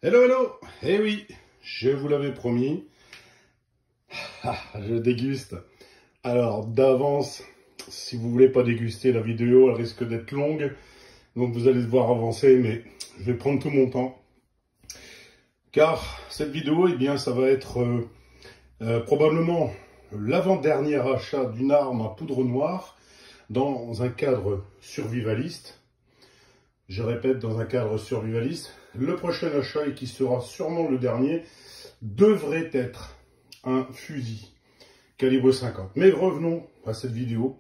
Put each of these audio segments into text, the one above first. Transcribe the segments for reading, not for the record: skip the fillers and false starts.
Hello, hello! Eh oui, je vous l'avais promis. Je déguste. Alors, d'avance, si vous voulez pas déguster, la vidéo, elle risque d'être longue. Donc, vous allez devoir avancer, mais je vais prendre tout mon temps. Car cette vidéo, eh bien, ça va être probablement l'avant-dernier achat d'une arme à poudre noire dans un cadre survivaliste. Je répète, dans un cadre survivaliste. Le prochain achat, et qui sera sûrement le dernier, devrait être un fusil calibre 50. Mais revenons à cette vidéo.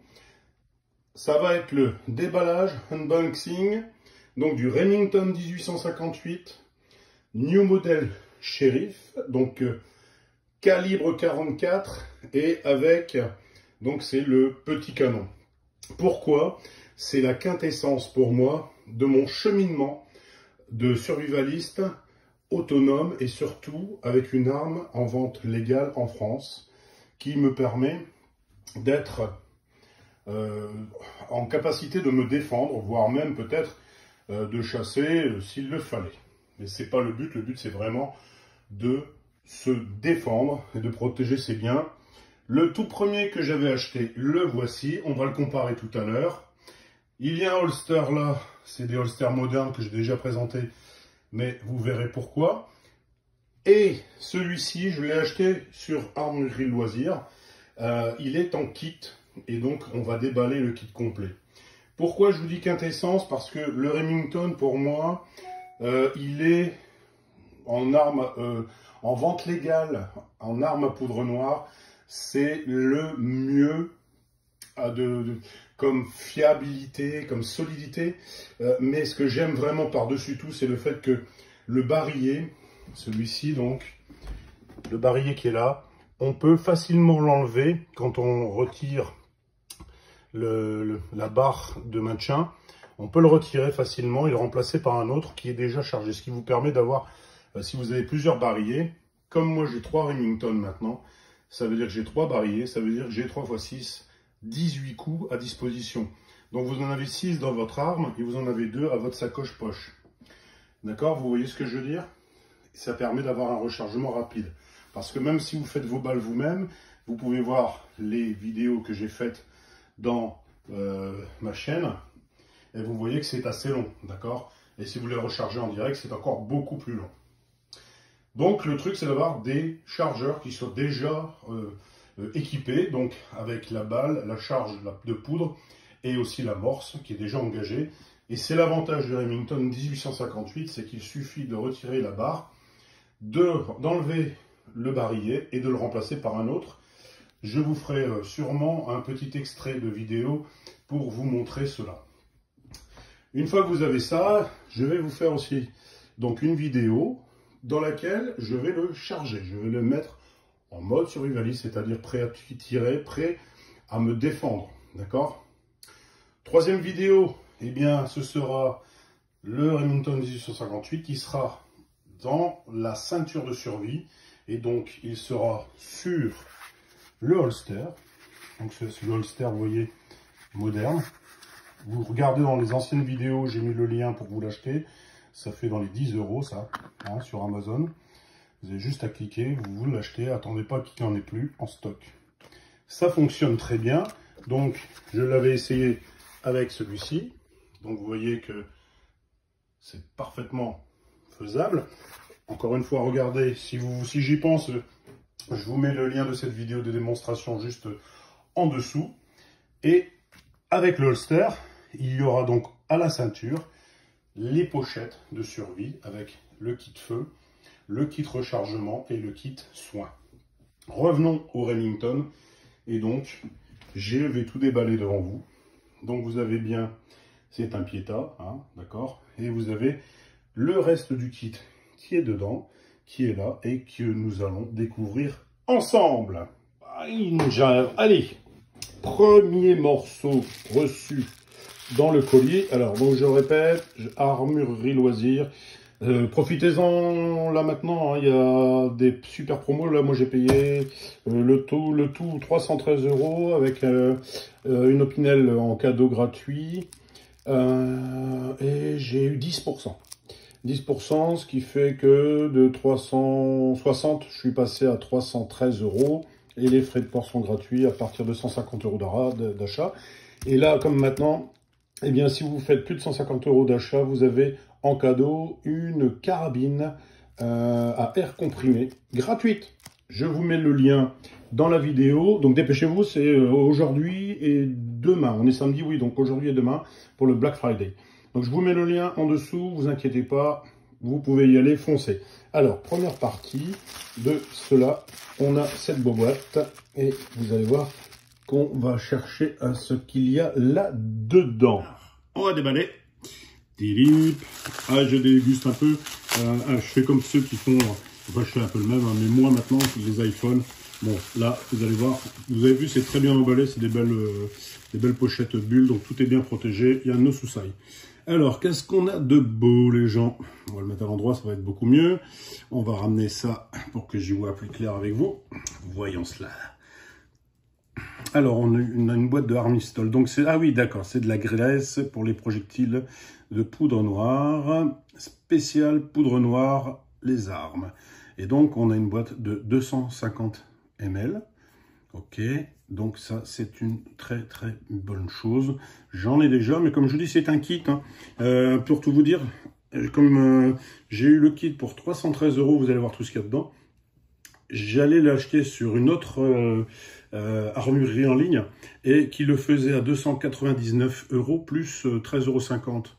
Ça va être le déballage, unboxing, donc du Remington 1858, New Model Sheriff, donc calibre 44, et avec, donc c'est le petit canon. Pourquoi? C'est la quintessence pour moi de mon cheminement de survivaliste autonome et surtout avec une arme en vente légale en France qui me permet d'être en capacité de me défendre, voire même peut-être de chasser s'il le fallait. Mais c'est pas le but c'est vraiment de se défendre et de protéger ses biens. Le tout premier que j'avais acheté, le voici, on va le comparer tout à l'heure. Il y a un holster là, c'est des holsters modernes que j'ai déjà présentés, mais vous verrez pourquoi. Et celui-ci, je l'ai acheté sur Armurerie Loisirs. Il est en kit, et donc on va déballer le kit complet. Pourquoi je vous dis quintessence? Parce que le Remington, pour moi, il est en arme, en vente légale, en arme à poudre noire. C'est le mieux comme fiabilité, comme solidité. Mais ce que j'aime vraiment par-dessus tout, c'est le fait que le barillet, celui-ci donc, le barillet qui est là, on peut facilement l'enlever quand on retire la barre de maintien. On peut le retirer facilement et le remplacer par un autre qui est déjà chargé. Ce qui vous permet d'avoir, si vous avez plusieurs barillets, comme moi j'ai 3 Remington maintenant, ça veut dire que j'ai 3 barillets, ça veut dire que j'ai 3 x 6, 18 coups à disposition. Donc vous en avez 6 dans votre arme et vous en avez 2 à votre sacoche poche. D'accord? Vous voyez ce que je veux dire? Ça permet d'avoir un rechargement rapide. Parce que même si vous faites vos balles vous-même, vous pouvez voir les vidéos que j'ai faites dans ma chaîne. Et vous voyez que c'est assez long. D'accord? Et si vous les rechargez en direct, c'est encore beaucoup plus long. Donc le truc, c'est d'avoir des chargeurs qui soient déjà équipés, donc avec la balle, la charge de poudre et aussi l'amorce qui est déjà engagée. Et c'est l'avantage du Remington 1858, c'est qu'il suffit de retirer la barre, d'enlever le barillet et de le remplacer par un autre. Je vous ferai sûrement un petit extrait de vidéo pour vous montrer cela. Une fois que vous avez ça, je vais vous faire aussi donc une vidéo dans laquelle je vais le charger. Je vais le mettre en mode survivaliste, c'est-à-dire prêt à tirer, prêt à me défendre. D'accord? Troisième vidéo, eh bien, ce sera le Remington 1858 qui sera dans la ceinture de survie. Et donc, il sera sur le holster. Donc, c'est le holster, vous voyez, moderne. Vous regardez dans les anciennes vidéos, j'ai mis le lien pour vous l'acheter. Ça fait dans les 10 €, ça, hein, sur Amazon. Vous avez juste à cliquer, vous l'achetez. Attendez pas qu'il n'y en ait plus en stock. Ça fonctionne très bien. Donc, je l'avais essayé avec celui-ci. Donc, vous voyez que c'est parfaitement faisable. Encore une fois, regardez, si j'y pense, je vous mets le lien de cette vidéo de démonstration juste en dessous. Et avec le holster, il y aura donc à la ceinture les pochettes de survie avec le kit feu, le kit rechargement et le kit soin. Revenons au Remington. Et donc, je vais tout déballer devant vous. Donc, vous avez bien, c'est un Pieta, hein, d'accord? Et vous avez le reste du kit qui est dedans, qui est là et que nous allons découvrir ensemble. Allez, premier morceau reçu dans le collier. Alors, donc je répète, Armurerie Loisirs. Profitez-en là maintenant, hein, il y a des super promos. Là, moi j'ai payé le tout 313 € avec une opinel en cadeau gratuit et j'ai eu 10%. 10%, ce qui fait que de 360, je suis passé à 313 €. Et les frais de port sont gratuits à partir de 150 € d'achat. Et là, comme maintenant, eh bien, si vous faites plus de 150 € d'achat, vous avez en cadeau une carabine à air comprimé gratuite. Je vous mets le lien dans la vidéo. Donc dépêchez-vous, c'est aujourd'hui et demain. On est samedi, oui, donc aujourd'hui et demain pour le Black Friday. Donc je vous mets le lien en dessous, vous inquiétez pas, vous pouvez y aller, foncez. Alors, première partie de cela, on a cette boîte et vous allez voir qu'on va chercher à ce qu'il y a là-dedans. On va déballer. Ah, je déguste un peu. Je fais comme ceux qui font... Enfin, je fais un peu le même, hein, mais moi maintenant, les iPhones... Bon, là, vous allez voir, vous avez vu, c'est très bien emballé, c'est des belles pochettes bulles, donc tout est bien protégé. Il y a no soussailles. Alors, qu'est-ce qu'on a de beau, les gens? On va le mettre à l'endroit, ça va être beaucoup mieux. On va ramener ça pour que j'y vois plus clair avec vous. Voyons cela. Alors, on a une boîte de Armistol. Donc, c'est... Ah oui, d'accord, c'est de la graisse pour les projectiles de poudre noire. Spécial poudre noire, les armes. Et donc, on a une boîte de 250 ml. Ok, donc ça, c'est une très très bonne chose. J'en ai déjà, mais comme je vous dis, c'est un kit. Hein. Pour tout vous dire, comme j'ai eu le kit pour 313 €, vous allez voir tout ce qu'il y a dedans. J'allais l'acheter sur une autre armurerie en ligne et qui le faisait à 299 € plus 13,50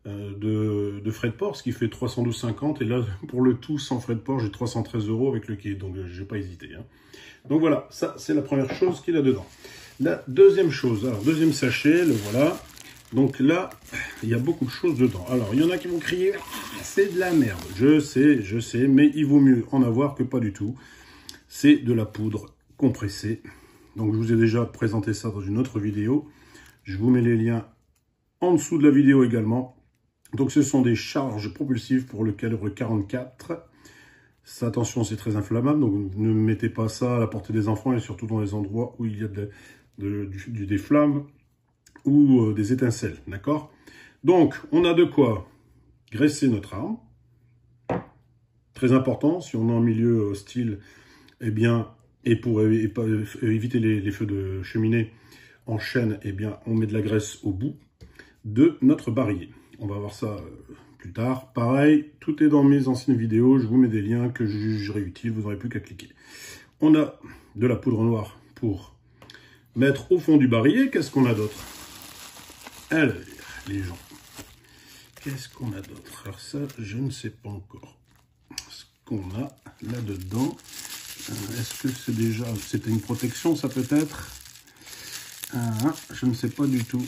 € de frais de port, ce qui fait 312,50 €. Et là, pour le tout, sans frais de port, j'ai 313 € avec le kit, donc je n'ai pas hésité. Hein. Donc voilà, ça c'est la première chose qu'il y a dedans. La deuxième chose, alors deuxième sachet, le voilà. Donc là, il y a beaucoup de choses dedans. Alors, il y en a qui vont crier, c'est de la merde. Je sais, mais il vaut mieux en avoir que pas du tout. C'est de la poudre compressée. Donc je vous ai déjà présenté ça dans une autre vidéo. Je vous mets les liens en dessous de la vidéo également. Donc ce sont des charges propulsives pour le calibre 44. Ça, attention, c'est très inflammable, donc ne mettez pas ça à la portée des enfants et surtout dans les endroits où il y a des flammes ou des étincelles, d'accord? Donc, on a de quoi graisser notre arme. Très important, si on est en milieu hostile, eh bien, et pour éviter les feux de cheminée en chaîne, eh bien, on met de la graisse au bout de notre barillet. On va voir ça plus tard. Pareil, tout est dans mes anciennes vidéos. Je vous mets des liens que je jugerai utiles. Vous n'aurez plus qu'à cliquer. On a de la poudre noire pour mettre au fond du barillet. Qu'est-ce qu'on a d'autre? Alors, les gens, qu'est-ce qu'on a d'autre? Alors ça, je ne sais pas encore ce qu'on a là-dedans. Est-ce que c'est déjà... C'était une protection, ça peut-être? Je ne sais pas du tout.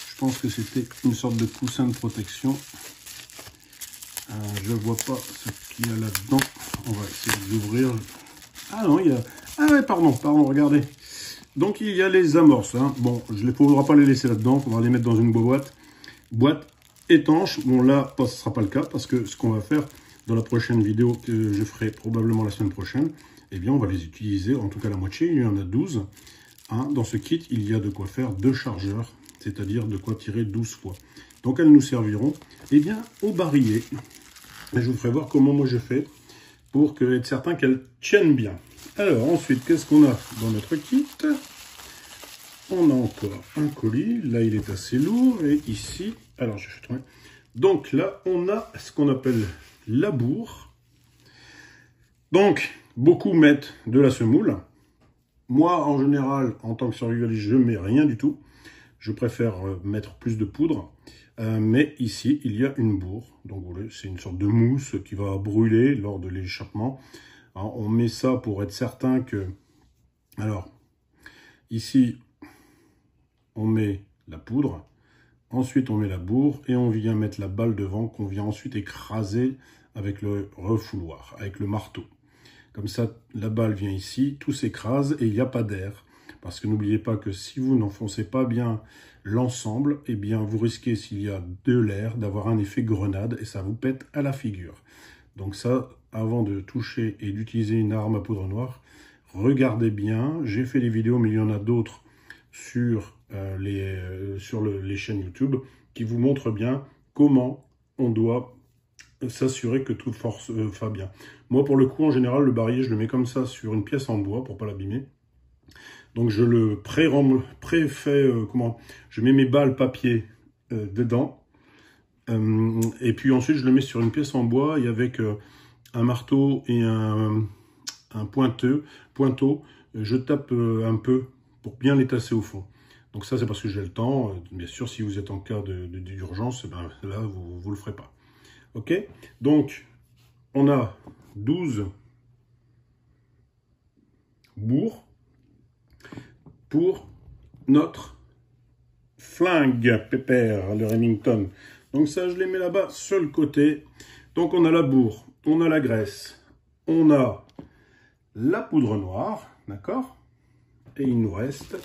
Je pense que c'était une sorte de coussin de protection. Je ne vois pas ce qu'il y a là-dedans. On va essayer d'ouvrir. Ah non, il y a... Ah ouais, pardon, regardez. Donc il y a les amorces. Hein. Bon, je ne faudra pas les laisser là-dedans. Il faudra les mettre dans une boîte. Boîte étanche. Bon là, ce ne sera pas le cas parce que ce qu'on va faire dans la prochaine vidéo que je ferai probablement la semaine prochaine, eh bien on va les utiliser, en tout cas la moitié. Il y en a 12. Hein. Dans ce kit, il y a de quoi faire 2 chargeurs. C'est-à-dire de quoi tirer 12 fois. Donc elles nous serviront eh bien, au barillet. Et je vous ferai voir comment moi je fais pour être certain qu'elles tiennent bien. Alors ensuite, qu'est-ce qu'on a dans notre kit? On a encore un colis. Là, il est assez lourd. Et ici, alors je vais trouver. Donc là, on a ce qu'on appelle la bourre. Donc, beaucoup mettent de la semoule. Moi, en général, en tant que survivaliste, je ne mets rien du tout. Je préfère mettre plus de poudre, mais ici, il y a une bourre. Donc, c'est une sorte de mousse qui va brûler lors de l'échappement. On met ça pour être certain que... Alors, ici, on met la poudre. Ensuite, on met la bourre et on vient mettre la balle devant qu'on vient ensuite écraser avec le refouloir, avec le marteau. Comme ça, la balle vient ici, tout s'écrase et il n'y a pas d'air. Parce que n'oubliez pas que si vous n'enfoncez pas bien l'ensemble, eh bien vous risquez, s'il y a de l'air, d'avoir un effet grenade et ça vous pète à la figure. Donc ça, avant de toucher et d'utiliser une arme à poudre noire, regardez bien. J'ai fait des vidéos, mais il y en a d'autres sur les chaînes YouTube qui vous montrent bien comment on doit s'assurer que tout va bien. Moi, pour le coup, en général, le barillet, je le mets comme ça sur une pièce en bois pour pas l'abîmer. Donc, je le pré-fais, je mets mes balles papier dedans. Et puis ensuite, je le mets sur une pièce en bois et avec un marteau et un pointeau, je tape un peu pour bien les tasser au fond. Donc ça, c'est parce que j'ai le temps. Bien sûr, si vous êtes en cas d'urgence, ben, là, vous ne le ferez pas. Ok? Donc, on a 12 bourres pour notre flingue pépère, le Remington. Donc ça, je les mets là-bas sur le côté. Donc on a la bourre, on a la graisse, on a la poudre noire, d'accord? Et il nous reste,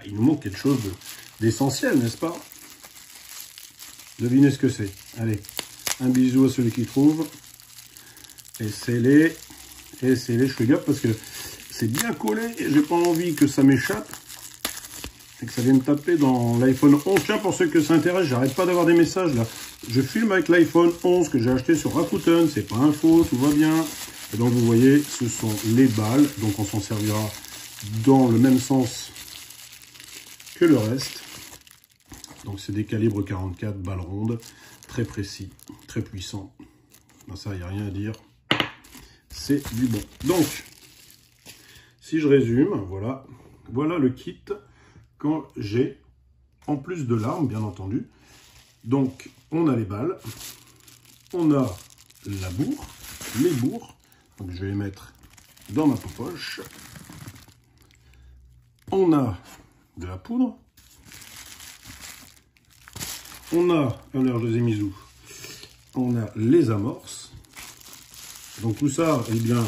il nous manque quelque chose d'essentiel, n'est-ce pas? Devinez ce que c'est. Allez, un bisou à celui qui trouve. Et scellez, je fais gaffe parce que c'est bien collé et j'ai pas envie que ça m'échappe. Et que ça vienne taper dans l'iPhone 11. Tiens, pour ceux que ça intéresse, j'arrête pas d'avoir des messages là. Je filme avec l'iPhone 11 que j'ai acheté sur Rakuten. C'est pas un faux, tout va bien. Et donc vous voyez, ce sont les balles. Donc on s'en servira dans le même sens que le reste. Donc c'est des calibres 44, balles rondes, très précis, très puissants. Ben, ça, il n'y a rien à dire. C'est du bon. Donc, si je résume, voilà le kit quand j'ai, en plus de l'arme, bien entendu. Donc, on a les balles, on a la bourre, les bourres. Donc, je vais les mettre dans ma poche. On a de la poudre. On a, alors je les ai mis où? On a les amorces. Donc tout ça, eh bien,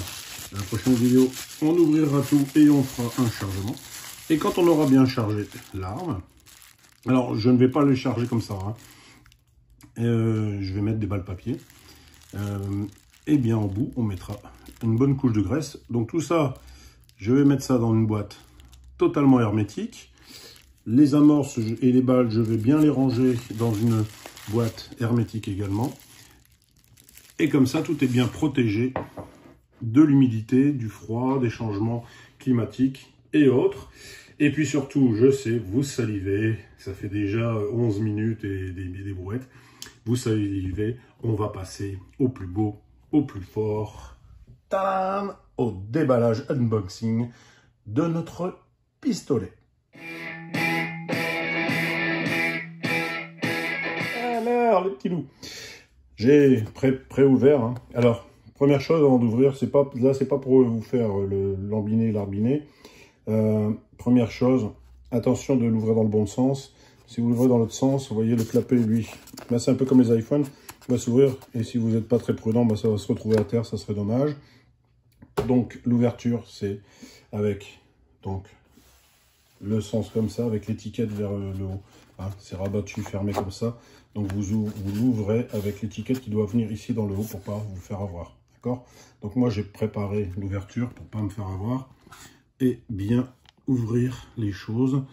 dans la prochaine vidéo, on ouvrira tout et on fera un chargement. Et quand on aura bien chargé l'arme, alors je ne vais pas le charger comme ça, hein. Je vais mettre des balles papier. Et bien en bout, on mettra une bonne couche de graisse. Donc tout ça, je vais mettre ça dans une boîte totalement hermétique. Les amorces et les balles, je vais bien les ranger dans une boîte hermétique également. Et comme ça, tout est bien protégé de l'humidité, du froid, des changements climatiques et autres. Et puis surtout, je sais, vous salivez, ça fait déjà 11 minutes et des brouettes. Vous salivez, on va passer au plus beau, au plus fort, tadam, au déballage unboxing de notre pistolet. Alors, les petits loups, j'ai pré-ouvert, hein. Alors, première chose avant d'ouvrir, là c'est pas pour vous faire l'embiné, l'arbiné. Première chose, attention de l'ouvrir dans le bon sens. Si vous l'ouvrez dans l'autre sens, vous voyez le clapet, lui, là c'est un peu comme les iPhones, il va s'ouvrir et si vous n'êtes pas très prudent, bah, ça va se retrouver à terre, ça serait dommage. Donc l'ouverture, c'est avec donc le sens comme ça, avec l'étiquette vers le haut. Hein, c'est rabattu, fermé comme ça. Donc vous l'ouvrez avec l'étiquette qui doit venir ici dans le haut pour pas vous faire avoir. D'accord? Donc moi j'ai préparé l'ouverture pour pas me faire avoir et bien ouvrir les choses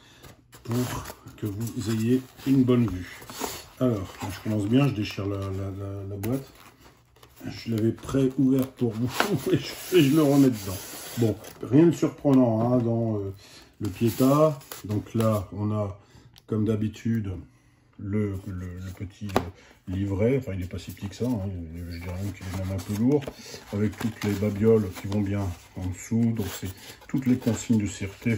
pour que vous ayez une bonne vue. Alors, je commence bien, je déchire la boîte. Je l'avais pré-ouverte pour vous et je le remets dedans. Bon, rien de surprenant hein, dans le Pieta. Donc là, on a, comme d'habitude, le petit livret. Enfin, il n'est pas si petit que ça. Hein. Je dirais même qu'il est même un peu lourd. Avec toutes les babioles qui vont bien en dessous. Donc, c'est toutes les consignes de sûreté.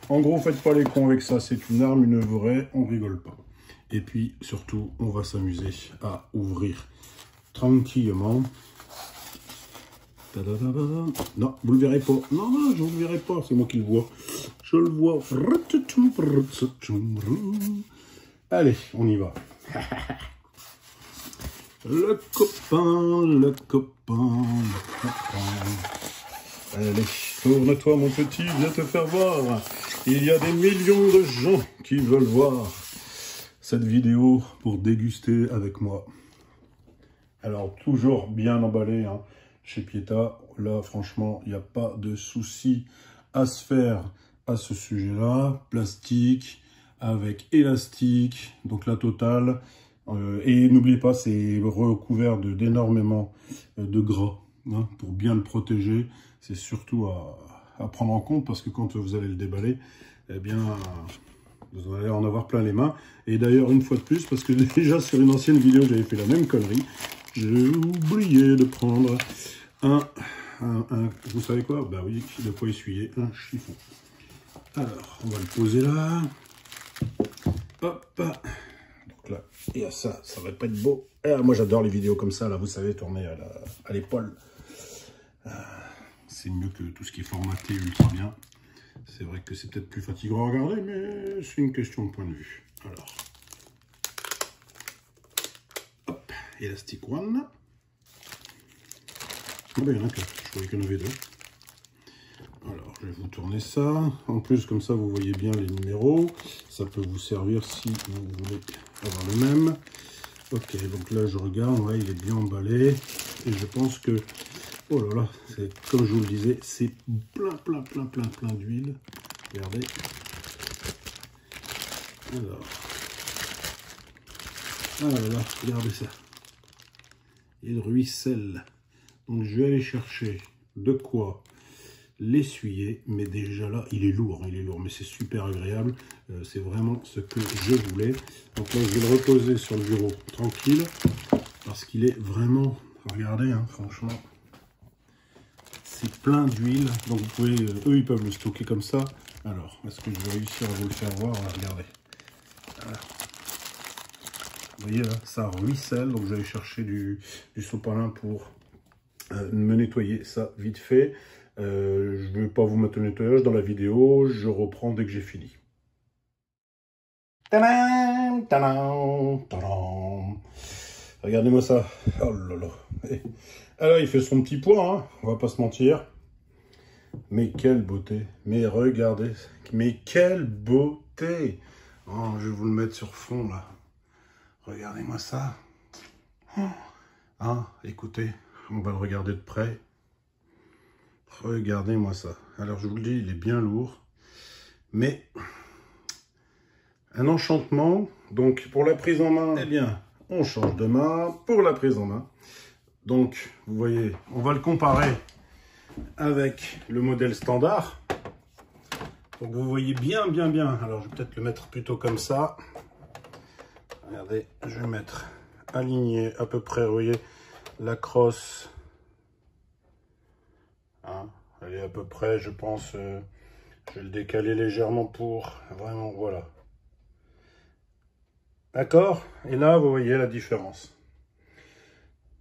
En gros, faites pas les cons avec ça. C'est une arme, une vraie. On rigole pas. Et puis, surtout, on va s'amuser à ouvrir tranquillement. Non, vous le verrez pas. Non, non, je ne le verrai pas. C'est moi qui le vois. Je le vois. Allez, on y va. Le copain, le copain, le copain. Allez, tourne-toi mon petit, viens te faire voir. Il y a des millions de gens qui veulent voir cette vidéo pour déguster avec moi. Alors, toujours bien emballé hein, chez Pieta. Là, franchement, il n'y a pas de souci à se faire à ce sujet-là. Plastique avec élastique, donc la totale. Et n'oubliez pas, c'est recouvert d'énormément de gras, hein, pour bien le protéger. C'est surtout à prendre en compte parce que quand vous allez le déballer, eh bien, vous allez en avoir plein les mains. Et d'ailleurs, une fois de plus, parce que déjà sur une ancienne vidéo, j'avais fait la même connerie, j'ai oublié de prendre vous savez quoi? Bah oui, de quoi essuyer un chiffon. Alors, on va le poser là. Hop. Donc là, et à ça va pas être beau. Et moi, j'adore les vidéos comme ça, là, vous savez, tourner à l'épaule. C'est mieux que tout ce qui est formaté ultra bien. C'est vrai que c'est peut-être plus fatigant à regarder, mais c'est une question de point de vue. Alors, hop, élastique one. Ah ben, il y en a qu'un, je croyais qu'il y en avait deux. Alors, je vais vous tourner ça. En plus, comme ça, vous voyez bien les numéros. Ça peut vous servir si vous voulez avoir le même. Ok, donc là, je regarde. Ouais, il est bien emballé. Et je pense que... Oh là là, c'est comme je vous le disais, c'est plein d'huile. Regardez. Alors. Ah là là, regardez ça. Il ruisselle. Donc, je vais aller chercher de quoi l'essuyer, mais déjà là il est lourd, mais c'est super agréable, c'est vraiment ce que je voulais. Donc là je vais le reposer sur le bureau tranquille parce qu'il est vraiment, regardez, hein, franchement c'est plein d'huile, donc vous pouvez, eux ils peuvent le stocker comme ça. Alors est-ce que je vais réussir à vous le faire voir? Regardez, voilà. Vous voyez là, ça ruisselle, donc je vais aller chercher du sopalin pour me nettoyer ça vite fait. Je ne vais pas vous mettre le nettoyage dans la vidéo, je reprends dès que j'ai fini. Tadam, tadam, tadam. Regardez-moi ça. Oh là là. Alors il fait son petit poids, hein, on va pas se mentir. Mais quelle beauté. Mais regardez. Mais quelle beauté. Oh, je vais vous le mettre sur fond là. Regardez-moi ça. Ah, écoutez, on va le regarder de près. Regardez-moi ça. Alors je vous le dis, il est bien lourd. Mais un enchantement. Donc pour la prise en main, eh bien, on change de main pour la prise en main. Donc vous voyez, on va le comparer avec le modèle standard. Donc vous voyez bien. Alors je vais peut-être le mettre plutôt comme ça. Regardez, je vais mettre aligné à peu près, vous voyez, la crosse. Hein, elle est à peu près, je pense, je vais le décaler légèrement pour vraiment, voilà. D'accord? Et là, vous voyez la différence.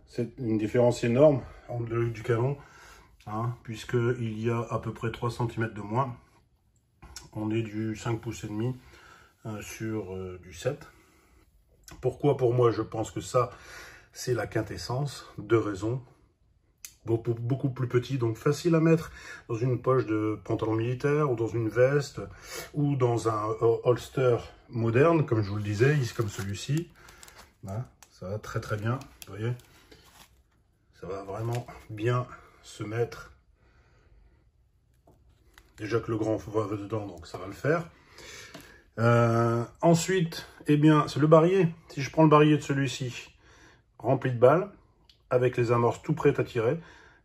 C'est une différence énorme entre l'œil du canon, hein, puisqu'il y a à peu près 3 cm de moins. On est du 5 pouces et demi sur du 7. Pourquoi pour moi je pense que ça, c'est la quintessence? Deux raisons. Beaucoup plus petit, donc facile à mettre dans une poche de pantalon militaire ou dans une veste ou dans un holster moderne, comme je vous le disais, comme celui-ci. Voilà, ça va très bien, vous voyez. Ça va vraiment bien se mettre. Déjà que le grand va dedans, donc ça va le faire. Ensuite, eh bien, c'est le barillet. Si je prends le barillet de celui-ci, rempli de balles, avec les amorces tout prêtes à tirer,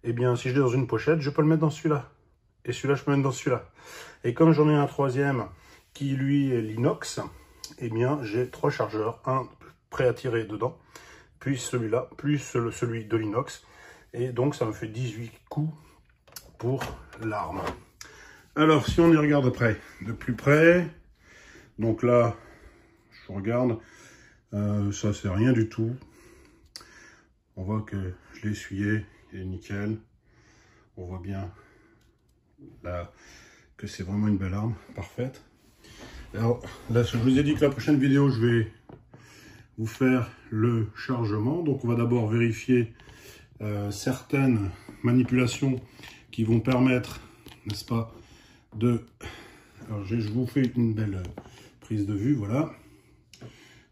eh bien, si je l'ai dans une pochette, je peux le mettre dans celui-là. Et celui-là, je peux le mettre dans celui-là. Et comme j'en ai un troisième qui, lui, est l'inox, eh bien, j'ai 3 chargeurs. Un prêt à tirer dedans, puis celui-là, plus celui de l'inox. Et donc, ça me fait 18 coups pour l'arme. Alors, si on y regarde de plus près, donc là, je regarde, ça, c'est rien du tout. On voit que je l'ai essuyé, il est nickel. On voit bien là que c'est vraiment une belle arme, parfaite. Alors là, je vous ai dit que la prochaine vidéo, je vais vous faire le chargement. Donc on va d'abord vérifier certaines manipulations qui vont permettre, n'est-ce pas, de... Alors je vous fais une belle prise de vue, voilà.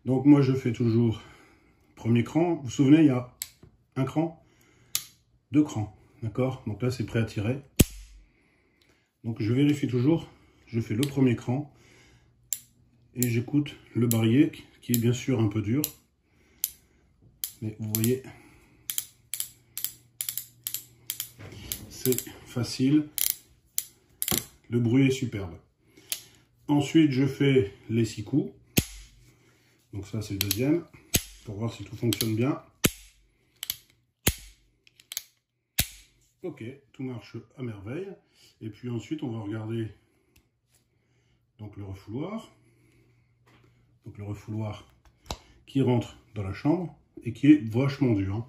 Donc moi je fais toujours premier cran. Vous vous souvenez, il y a un cran, 2 crans, d'accord? Donc là c'est prêt à tirer. Donc je vérifie toujours, je fais le premier cran et j'écoute le barillet qui est bien sûr un peu dur. Mais vous voyez, c'est facile. Le bruit est superbe. Ensuite, je fais les 6 coups. Donc ça, c'est le deuxième, pour voir si tout fonctionne bien. Ok, tout marche à merveille. Et puis ensuite, on va regarder donc le refouloir. Donc le refouloir qui rentre dans la chambre et qui est vachement dur. Hein.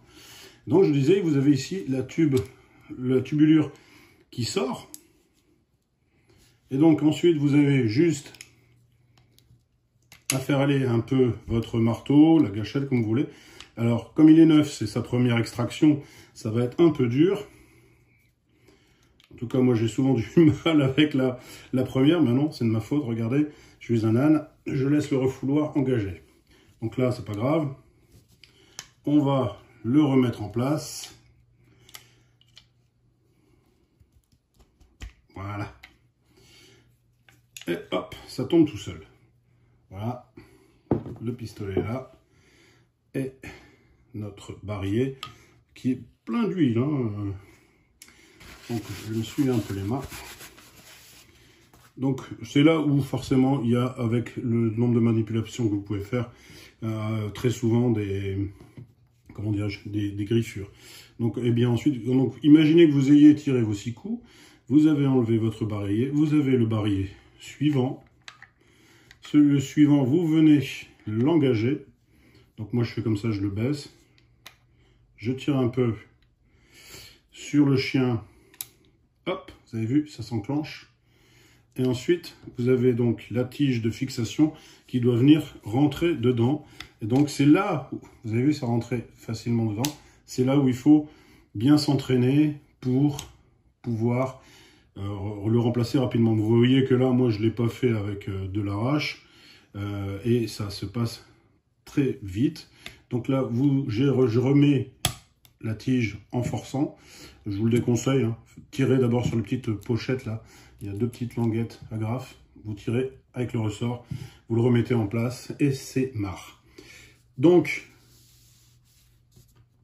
Donc je disais, vous avez ici la tubulure qui sort. Et donc ensuite, vous avez juste à faire aller un peu votre marteau, la gâchette, comme vous voulez. Alors, comme il est neuf, c'est sa première extraction, ça va être un peu dur. En tout cas, moi, j'ai souvent du mal avec la première, mais non, c'est de ma faute. Regardez, je suis un âne, je laisse le refouloir engagé. Donc là, c'est pas grave. On va le remettre en place. Voilà. Et hop, ça tombe tout seul. Voilà. Le pistolet est là. Et notre barillet qui est plein d'huile. Hein. Donc, je me suis un peu les mains. Donc, c'est là où, forcément, il y a, avec le nombre de manipulations que vous pouvez faire, très souvent des griffures. Donc, et bien ensuite, donc, imaginez que vous ayez tiré vos 6 coups, vous avez enlevé votre barillet, vous avez le barillet suivant. Le suivant, vous venez l'engager. Donc, moi, je fais comme ça, je le baisse. Je tire un peu sur le chien. Hop, vous avez vu, ça s'enclenche. Et ensuite, vous avez donc la tige de fixation qui doit venir rentrer dedans. Et donc, c'est là, où, vous avez vu, ça rentrait facilement dedans. C'est là où il faut bien s'entraîner pour pouvoir le remplacer rapidement. Vous voyez que là, moi, je ne l'ai pas fait avec de l'arrache. Et ça se passe très vite. Donc là, je remets la tige en forçant. Je vous le déconseille, hein. Tirez d'abord sur les petites pochettes là. Il y a 2 petites languettes agrafes. Vous tirez avec le ressort, vous le remettez en place et c'est marre. Donc,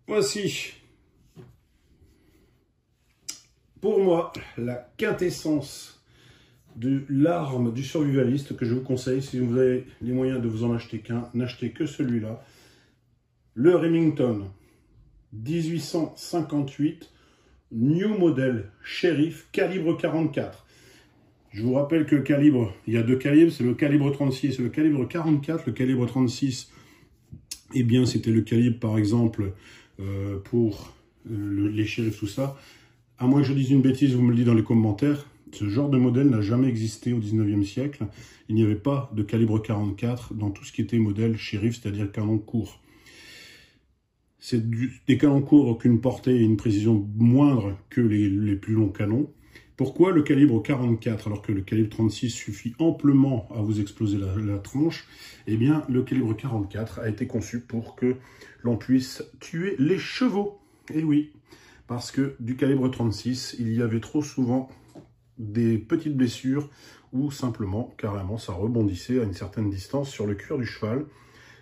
voici pour moi la quintessence de l'arme du survivaliste que je vous conseille. Si vous avez les moyens de vous en acheter qu'un, n'achetez que celui-là. Le Remington 1858 New Model Sheriff calibre 44. Je vous rappelle que le calibre, il y a 2 calibres, c'est le calibre 36 et le calibre 44. Le calibre 36, eh bien, c'était le calibre, par exemple, pour les shérifs, tout ça. À moins que je dise une bêtise, vous me le dites dans les commentaires, ce genre de modèle n'a jamais existé au 19e siècle. Il n'y avait pas de calibre 44 dans tout ce qui était modèle shérif, c'est-à-dire canon court. C'est des canons courts avec une portée et une précision moindre que les plus longs canons. Pourquoi le calibre 44 alors que le calibre 36 suffit amplement à vous exploser la tronche? Eh bien, le calibre 44 a été conçu pour que l'on puisse tuer les chevaux. Et oui, parce que du calibre 36, il y avait trop souvent des petites blessures ou simplement, carrément, ça rebondissait à une certaine distance sur le cuir du cheval.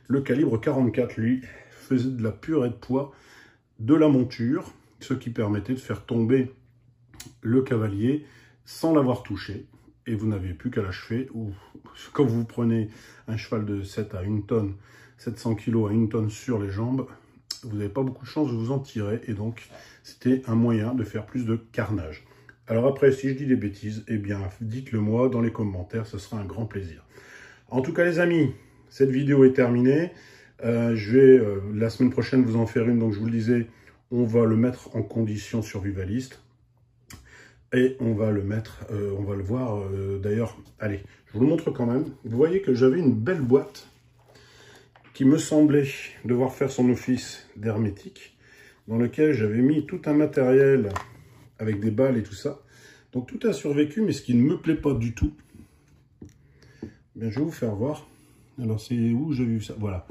Le calibre 44, lui, faisait de la purée de poids de la monture, ce qui permettait de faire tomber le cavalier sans l'avoir touché. Et vous n'aviez plus qu'à l'achever. Ou quand vous prenez un cheval de 7 à 1 tonne, 700 kg à 1 tonne sur les jambes, vous n'avez pas beaucoup de chance de vous en tirer. Et donc, c'était un moyen de faire plus de carnage. Alors après, si je dis des bêtises, eh bien, dites-le moi dans les commentaires, ce sera un grand plaisir. En tout cas, les amis, cette vidéo est terminée. Je vais la semaine prochaine vous en faire une, donc je vous le disais, on va le mettre en condition survivaliste et on va le mettre, on va le voir d'ailleurs. Allez, je vous le montre quand même. Vous voyez que j'avais une belle boîte qui me semblait devoir faire son office d'hermétique, dans lequel j'avais mis tout un matériel avec des balles et tout ça. Donc tout a survécu, mais ce qui ne me plaît pas du tout, bien, je vais vous faire voir. Alors, c'est où j'ai vu ça? Voilà.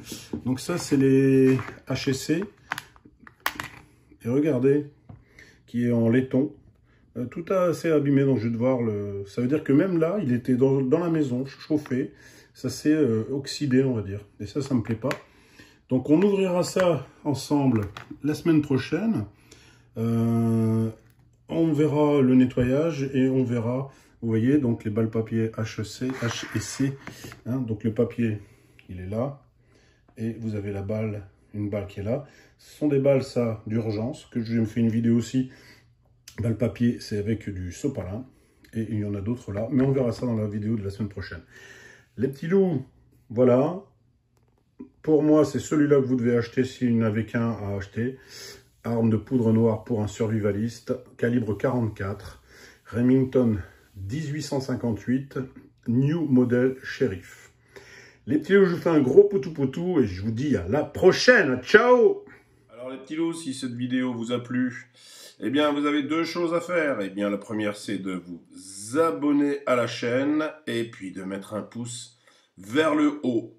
Donc ça, c'est les HSC. Et regardez, qui est en laiton. Tout a assez abîmé, donc je vais devoir le... Ça veut dire que même là, il était dans la maison, chauffé. Ça s'est oxydé, on va dire. Et ça me plaît pas. Donc on ouvrira ça ensemble la semaine prochaine. On verra le nettoyage et on verra, vous voyez, donc les balles papier HEC, H et C. Hein, donc le papier, il est là. Et vous avez la balle, une balle qui est là. Ce sont des balles, ça, d'urgence, que je me fais une vidéo aussi. Balle papier, c'est avec du sopalin. Et il y en a d'autres là. Mais on verra ça dans la vidéo de la semaine prochaine. Les petits loups, voilà. Pour moi, c'est celui-là que vous devez acheter s'il n'y en avait qu'un à acheter. Arme de poudre noire pour un survivaliste, calibre 44, Remington 1858, New Model Sheriff. Les petits loups, je vous fais un gros poutou-poutou et je vous dis à la prochaine. Ciao! Alors les petits loups, si cette vidéo vous a plu, eh bien vous avez deux choses à faire. Eh bien la première, c'est de vous abonner à la chaîne et puis de mettre un pouce vers le haut.